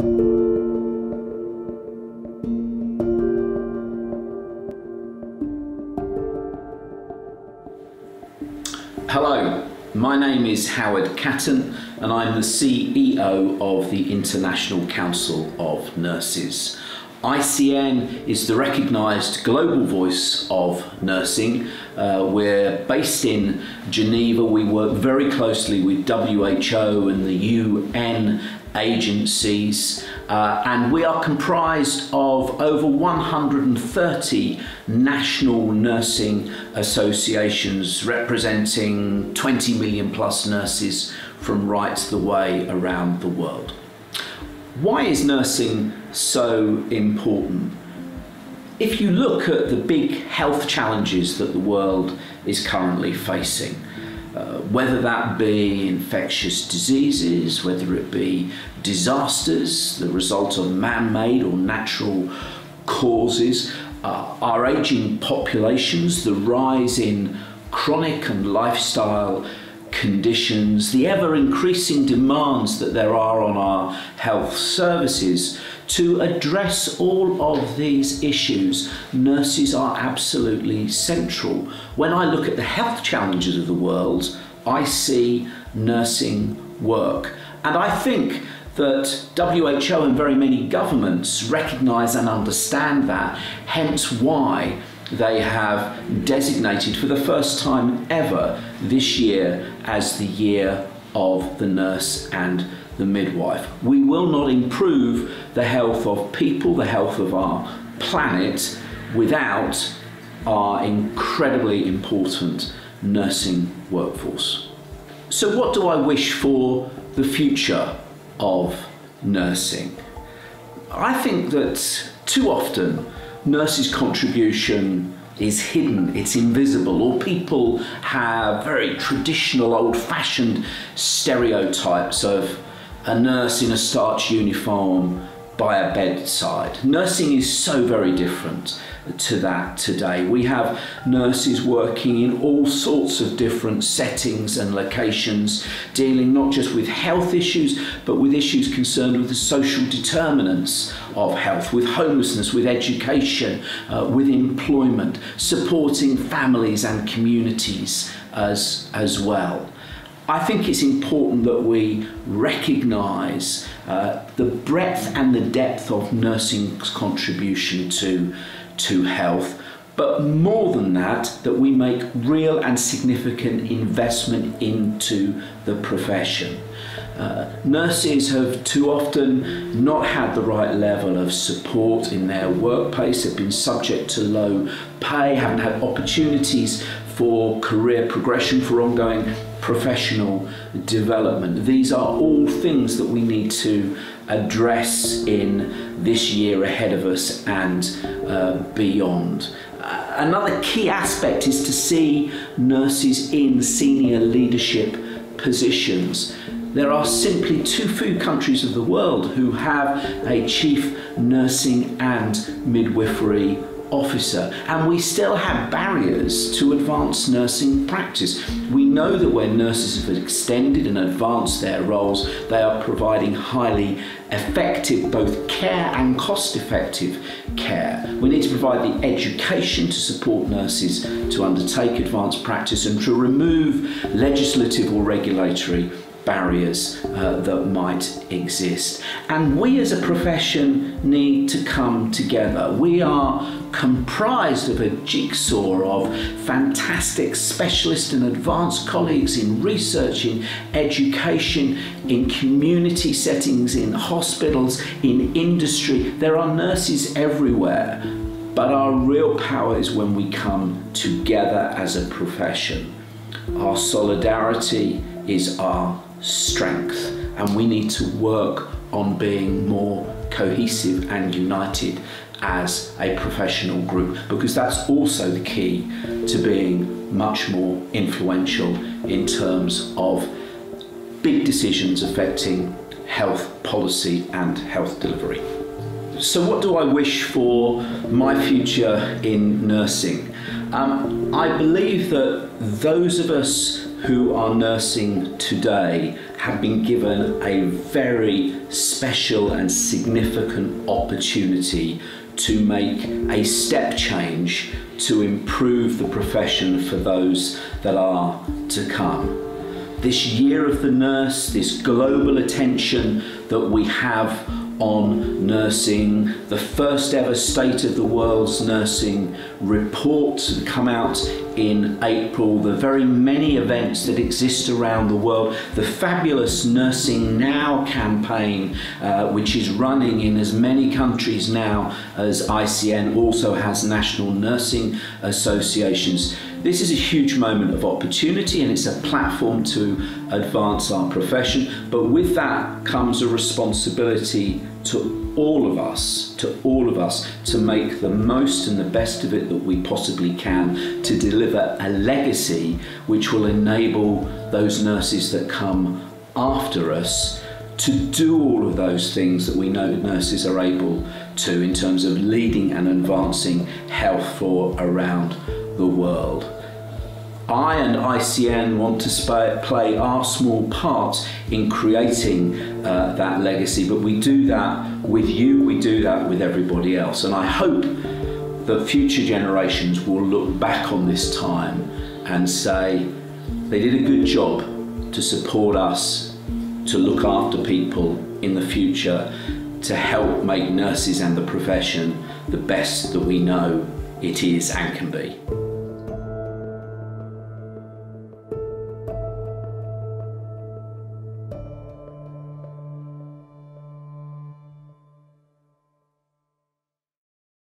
Hello, my name is Howard Catton and I'm the CEO of the International Council of Nurses. ICN is the recognised global voice of nursing. We're based in Geneva. We work very closely with WHO and the UN agencies, and we are comprised of over 130 national nursing associations representing 20 million plus nurses from right the way around the world. Why is nursing so important? If you look at the big health challenges that the world is currently facing, whether that be infectious diseases, whether it be disasters, the result of man-made or natural causes, our ageing populations, the rise in chronic and lifestyle conditions, the ever-increasing demands that there are on our health services. To address all of these issues, nurses are absolutely central. When I look at the health challenges of the world, I see nursing work. And I think that WHO and very many governments recognise and understand that, hence why they have designated for the first time ever this year as the year of the nurse and the midwife. We will not improve the health of people, the health of our planet, without our incredibly important nursing workforce. So what do I wish for the future of nursing? I think that too often nurses' contribution is hidden, it's invisible, or people have very traditional, old-fashioned stereotypes of a nurse in a starched uniform by a bedside. Nursing is so very different to that today. We have nurses working in all sorts of different settings and locations, dealing not just with health issues, but with issues concerned with the social determinants of health, with homelessness, with education, with employment, supporting families and communities as well. I think it's important that we recognise the breadth and the depth of nursing's contribution to health, but more than that, that we make real and significant investment into the profession. Nurses have too often not had the right level of support in their workplace, have been subject to low pay, haven't had opportunities for career progression, for ongoing professional development. These are all things that we need to address in this year ahead of us and beyond. Another key aspect is to see nurses in senior leadership positions. There are simply too few countries of the world who have a chief nursing and midwifery officer, and we still have barriers to advanced nursing practice. We know that when nurses have extended and advanced their roles, they are providing highly effective, both care and cost-effective care. We need to provide the education to support nurses to undertake advanced practice and to remove legislative or regulatory barriers that might exist. And we as a profession need to come together. We are comprised of a jigsaw of fantastic specialist and advanced colleagues in research, in education, in community settings, in hospitals, in industry. There are nurses everywhere, but our real power is when we come together as a profession. Our solidarity is our strength, and we need to work on being more cohesive and united as a professional group, because that's also the key to being much more influential in terms of big decisions affecting health policy and health delivery. So what do I wish for my future in nursing? I believe that those of us who are nursing today have been given a very special and significant opportunity to make a step change to improve the profession for those that are to come. This year of the nurse, this global attention that we have on nursing, the first ever State of the World's Nursing report come out in April, the very many events that exist around the world, the fabulous Nursing Now campaign, which is running in as many countries now as ICN also has national nursing associations. This is a huge moment of opportunity, and it's a platform to advance our profession, but with that comes a responsibility to all of us to make the most and the best of it that we possibly can, to deliver a legacy which will enable those nurses that come after us to do all of those things that we know nurses are able to in terms of leading and advancing health for around the world. I and ICN want to play our small part in creating that legacy, but we do that with you, we do that with everybody else. And I hope that future generations will look back on this time and say they did a good job to support us, to look after people in the future, to help make nurses and the profession the best that we know it is and can be.